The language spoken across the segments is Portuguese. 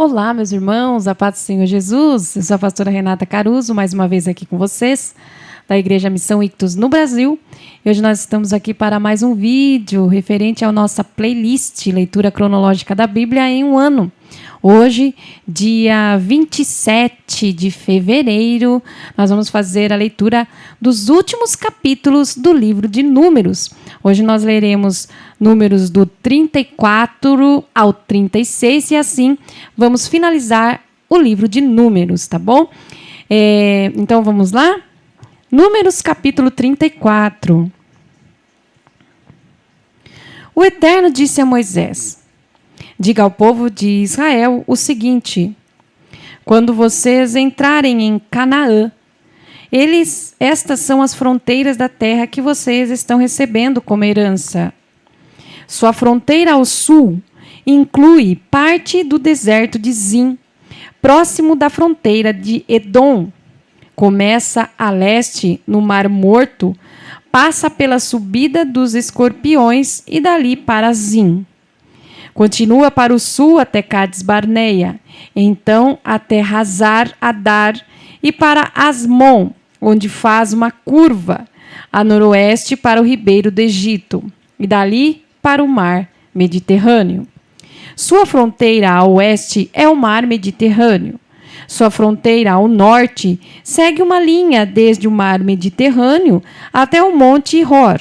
Olá, meus irmãos, a paz do Senhor Jesus. Eu sou a pastora Renata Caruso, mais uma vez aqui com vocês, da Igreja Missão Ictus no Brasil. E hoje nós estamos aqui para mais um vídeo referente à nossa playlist Leitura Cronológica da Bíblia em um ano. Hoje, dia 27 de fevereiro, nós vamos fazer a leitura dos últimos capítulos do livro de Números. Hoje nós leremos números do 34 ao 36 e assim vamos finalizar o livro de Números, tá bom? Então vamos lá? Números capítulo 34. O Eterno disse a Moisés: diga ao povo de Israel o seguinte: quando vocês entrarem em Canaã, estas são as fronteiras da terra que vocês estão recebendo como herança. Sua fronteira ao sul inclui parte do deserto de Zin, próximo da fronteira de Edom. Começa a leste, no Mar Morto, passa pela subida dos Escorpiões e dali para Zin. Continua para o sul até Cades Barneia, então até Hazar Adar e para Asmon, onde faz uma curva a noroeste para o ribeiro do Egito, e dali para o mar Mediterrâneo. Sua fronteira a oeste é o mar Mediterrâneo. Sua fronteira ao norte segue uma linha desde o mar Mediterrâneo até o Monte Hor,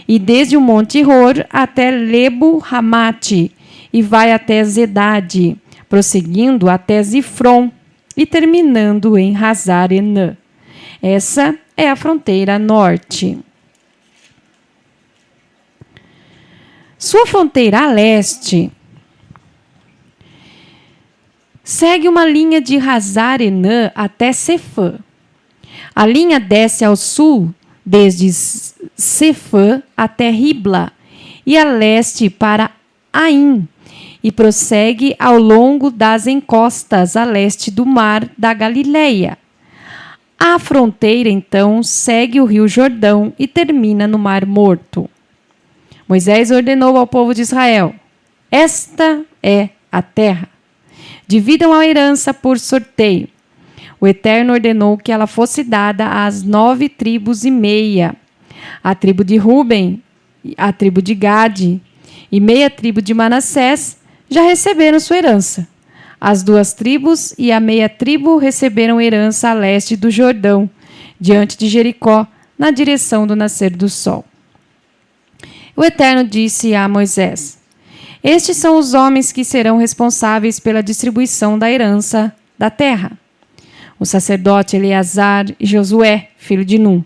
e desde o Monte Hor até Lebo Hamate, e vai até Zedade, prosseguindo até Zifron e terminando em Hazar Enã. Essa é a fronteira norte. Sua fronteira a leste segue uma linha de Hazar Enã até Sefã. A linha desce ao sul desde Sefã até Ribla e a leste para Aim, e prossegue ao longo das encostas a leste do mar da Galileia. A fronteira, então, segue o rio Jordão e termina no Mar Morto. Moisés ordenou ao povo de Israel: esta é a terra. Dividam a herança por sorteio. O Eterno ordenou que ela fosse dada às 9 tribos e meia. A tribo de Ruben, a tribo de Gade e meia tribo de Manassés já receberam sua herança. As 2 tribos e a meia tribo receberam herança a leste do Jordão, diante de Jericó, na direção do nascer do sol. O Eterno disse a Moisés: estes são os homens que serão responsáveis pela distribuição da herança da terra. O sacerdote Eleazar e Josué, filho de Num.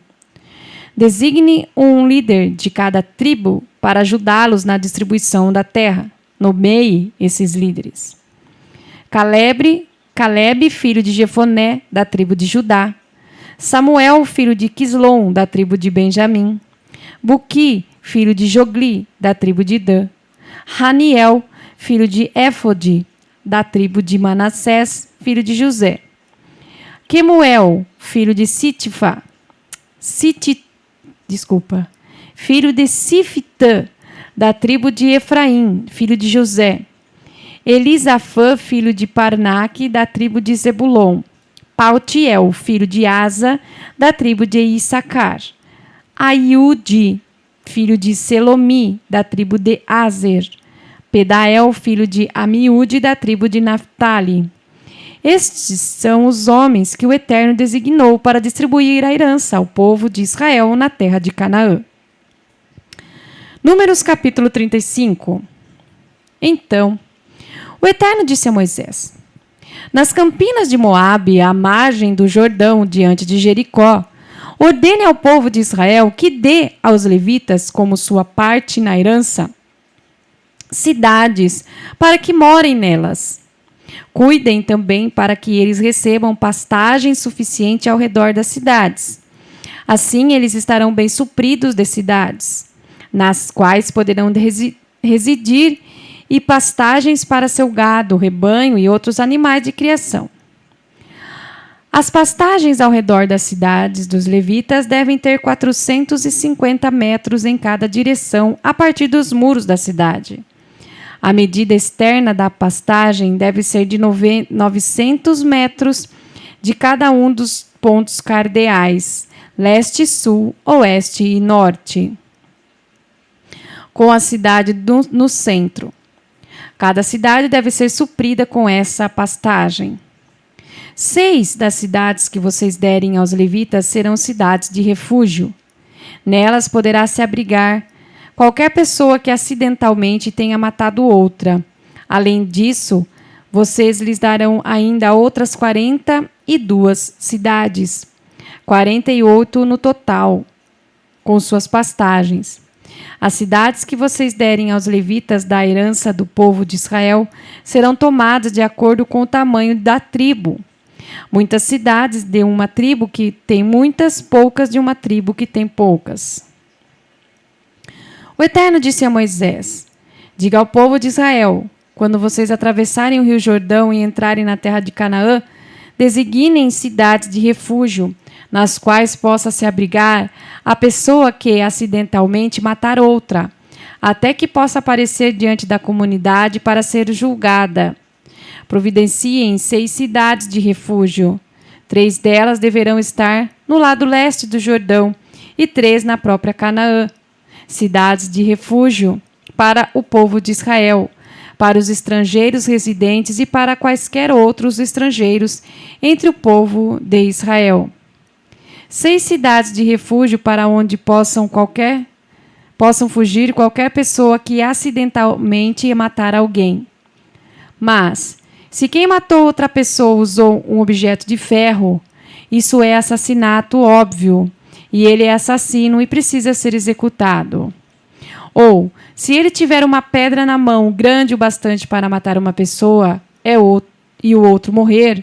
Designe um líder de cada tribo para ajudá-los na distribuição da terra. Nomeie esses líderes. Caleb, filho de Jefoné, da tribo de Judá. Samuel, filho de Quislom, da tribo de Benjamim. Buqui, filho de Jogli, da tribo de Dan. Haniel, filho de Éfode, da tribo de Manassés, filho de José. Quemuel, filho de filho de Sifitã, da tribo de Efraim, filho de José. Elisafã, filho de Parnaque, da tribo de Zebulon. Paltiel, filho de Asa, da tribo de Issacar. Aiude, filho de Selomi, da tribo de Azer. Pedael, filho de Amiúde, da tribo de Naphtali. Estes são os homens que o Eterno designou para distribuir a herança ao povo de Israel na terra de Canaã. Números capítulo 35. Então, o Eterno disse a Moisés: nas campinas de Moabe, à margem do Jordão, diante de Jericó, ordene ao povo de Israel que dê aos levitas, como sua parte na herança, cidades para que morem nelas. Cuidem também para que eles recebam pastagem suficiente ao redor das cidades. Assim, eles estarão bem supridos de cidades, nas quais poderão residir, e pastagens para seu gado, rebanho e outros animais de criação. As pastagens ao redor das cidades dos levitas devem ter 450 metros em cada direção a partir dos muros da cidade. A medida externa da pastagem deve ser de 900 metros de cada um dos pontos cardeais, leste, sul, oeste e norte, com a cidade no centro. Cada cidade deve ser suprida com essa pastagem. 6 das cidades que vocês derem aos levitas serão cidades de refúgio. Nelas poderá se abrigar qualquer pessoa que acidentalmente tenha matado outra. Além disso, vocês lhes darão ainda outras 42 cidades, 48 no total, com suas pastagens. As cidades que vocês derem aos levitas da herança do povo de Israel serão tomadas de acordo com o tamanho da tribo. Muitas cidades de uma tribo que tem muitas, poucas de uma tribo que tem poucas. O Eterno disse a Moisés: diga ao povo de Israel, quando vocês atravessarem o rio Jordão e entrarem na terra de Canaã, designem cidades de refúgio, nas quais possa se abrigar a pessoa que acidentalmente matar outra, até que possa aparecer diante da comunidade para ser julgada. Providenciem 6 cidades de refúgio. 3 delas deverão estar no lado leste do Jordão e 3 na própria Canaã. Cidades de refúgio para o povo de Israel, para os estrangeiros residentes e para quaisquer outros estrangeiros entre o povo de Israel. 6 cidades de refúgio para onde possam fugir qualquer pessoa que acidentalmente matar alguém. Mas, se quem matou outra pessoa usou um objeto de ferro, isso é assassinato óbvio, e ele é assassino e precisa ser executado. Ou, se ele tiver uma pedra na mão grande o bastante para matar uma pessoa e o outro morrer,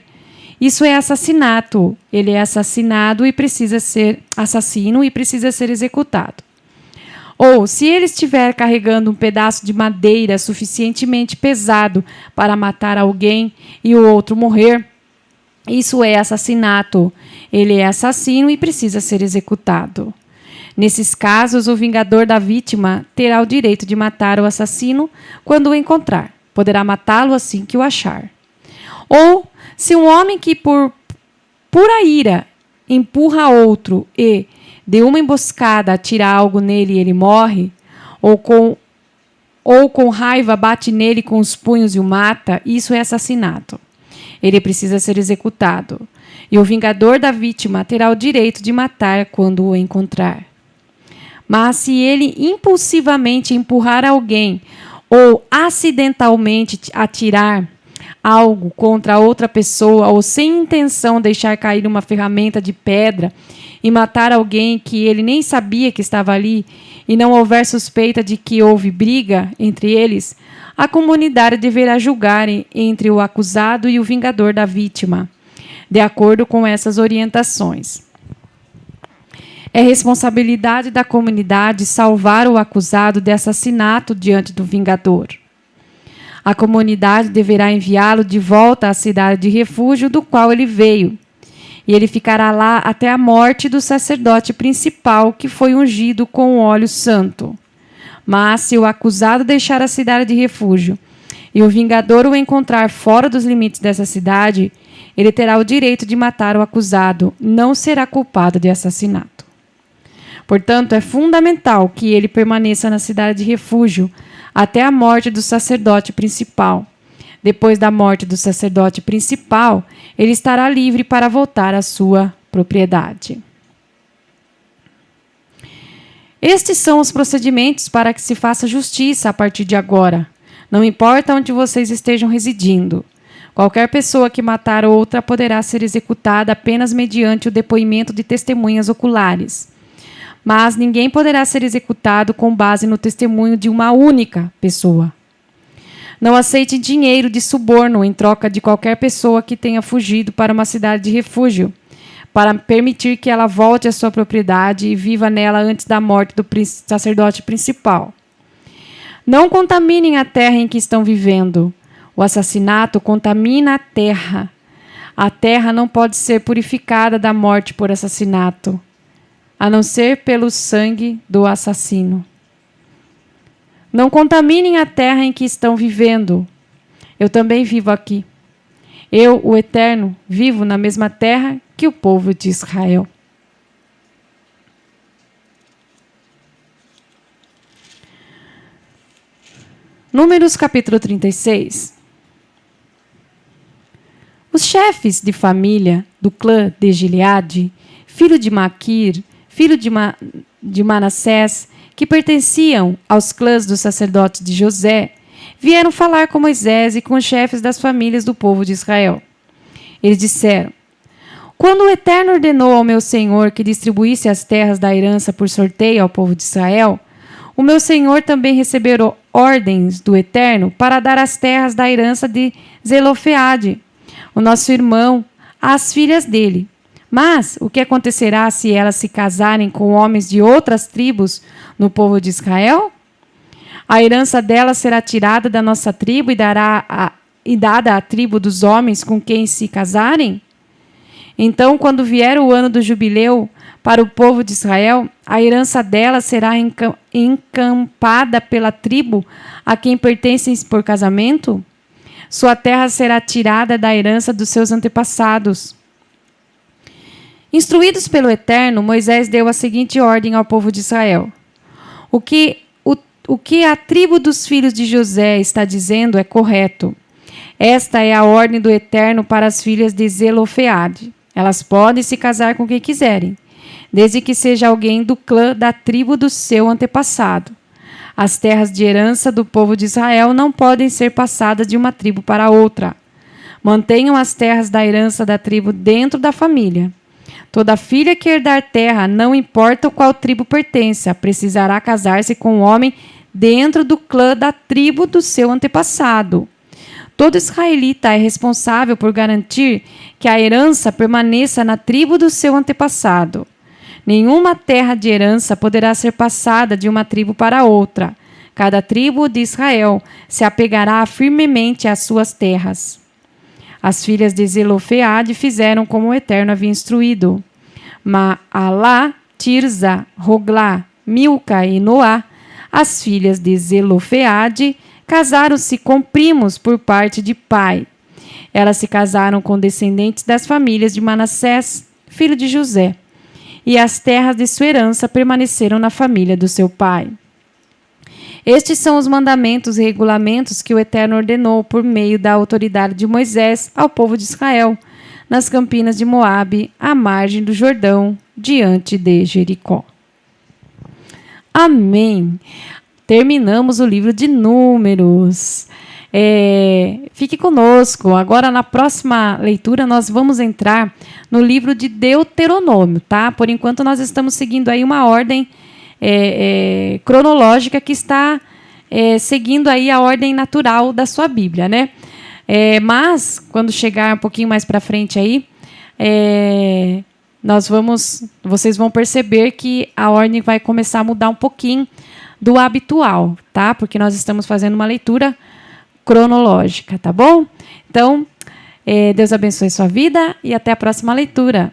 isso é assassinato. Ele é assassinado e precisa ser assassino e precisa ser executado. Ou, se ele estiver carregando um pedaço de madeira suficientemente pesado para matar alguém e o outro morrer, isso é assassinato. Ele é assassino e precisa ser executado. Nesses casos, o vingador da vítima terá o direito de matar o assassino quando o encontrar. Poderá matá-lo assim que o achar. Ou, se um homem que por pura ira empurra outro e, de uma emboscada, atira algo nele e ele morre, ou com raiva bate nele com os punhos e o mata, isso é assassinato. Ele precisa ser executado. E o vingador da vítima terá o direito de matar quando o encontrar. Mas se ele impulsivamente empurrar alguém ou acidentalmente atirar algo contra outra pessoa ou sem intenção deixar cair uma ferramenta de pedra e matar alguém que ele nem sabia que estava ali e não houver suspeita de que houve briga entre eles, a comunidade deverá julgar entre o acusado e o vingador da vítima, de acordo com essas orientações. É responsabilidade da comunidade salvar o acusado de assassinato diante do vingador. A comunidade deverá enviá-lo de volta à cidade de refúgio do qual ele veio, e ele ficará lá até a morte do sacerdote principal que foi ungido com o óleo santo. Mas se o acusado deixar a cidade de refúgio e o vingador o encontrar fora dos limites dessa cidade, ele terá o direito de matar o acusado, não será culpado de assassinato. Portanto, é fundamental que ele permaneça na cidade de refúgio até a morte do sacerdote principal. Depois da morte do sacerdote principal, ele estará livre para voltar à sua propriedade. Estes são os procedimentos para que se faça justiça a partir de agora. Não importa onde vocês estejam residindo. Qualquer pessoa que matar outra poderá ser executada apenas mediante o depoimento de testemunhas oculares. Mas ninguém poderá ser executado com base no testemunho de uma única pessoa. Não aceite dinheiro de suborno em troca de qualquer pessoa que tenha fugido para uma cidade de refúgio, para permitir que ela volte à sua propriedade e viva nela antes da morte do sacerdote principal. Não contaminem a terra em que estão vivendo. O assassinato contamina a terra. A terra não pode ser purificada da morte por assassinato, a não ser pelo sangue do assassino. Não contaminem a terra em que estão vivendo. Eu também vivo aqui. Eu, o Eterno, vivo na mesma terra que o povo de Israel. Números capítulo 36. Os chefes de família do clã de Gileade, filho de Maquir, filho de Manassés, que pertenciam aos clãs dos sacerdotes de José, vieram falar com Moisés e com os chefes das famílias do povo de Israel. Eles disseram: quando o Eterno ordenou ao meu senhor que distribuísse as terras da herança por sorteio ao povo de Israel, o meu senhor também recebeu ordens do Eterno para dar as terras da herança de Zelofeade, o nosso irmão, às filhas dele. Mas o que acontecerá se elas se casarem com homens de outras tribos no povo de Israel? A herança delas será tirada da nossa tribo e dada à tribo dos homens com quem se casarem? Então, quando vier o ano do jubileu para o povo de Israel, a herança delas será encampada pela tribo a quem pertencem por casamento? Sua terra será tirada da herança dos seus antepassados. Instruídos pelo Eterno, Moisés deu a seguinte ordem ao povo de Israel: O que a tribo dos filhos de José está dizendo é correto. Esta é a ordem do Eterno para as filhas de Zelofeade. Elas podem se casar com quem quiserem, desde que seja alguém do clã da tribo do seu antepassado. As terras de herança do povo de Israel não podem ser passadas de uma tribo para outra. Mantenham as terras da herança da tribo dentro da família. Toda filha que herdar terra, não importa qual tribo pertença, precisará casar-se com um homem dentro do clã da tribo do seu antepassado. Todo israelita é responsável por garantir que a herança permaneça na tribo do seu antepassado. Nenhuma terra de herança poderá ser passada de uma tribo para outra. Cada tribo de Israel se apegará firmemente às suas terras. As filhas de Zelofeade fizeram como o Eterno havia instruído. Maalá, Tirza, Roglá, Milca e Noá, as filhas de Zelofeade, casaram-se com primos por parte de pai. Elas se casaram com descendentes das famílias de Manassés, filho de José, e as terras de sua herança permaneceram na família do seu pai. Estes são os mandamentos e regulamentos que o Eterno ordenou por meio da autoridade de Moisés ao povo de Israel, nas campinas de Moabe, à margem do Jordão, diante de Jericó. Amém. Terminamos o livro de Números. Fique conosco. Agora, na próxima leitura, nós vamos entrar no livro de Deuteronômio, tá? Por enquanto, nós estamos seguindo aí uma ordem cronológica que está seguindo aí a ordem natural da sua Bíblia, né? Mas, quando chegar um pouquinho mais para frente aí, vocês vão perceber que a ordem vai começar a mudar um pouquinho do habitual, tá? Porque nós estamos fazendo uma leitura cronológica, tá bom? Então, Deus abençoe sua vida e até a próxima leitura.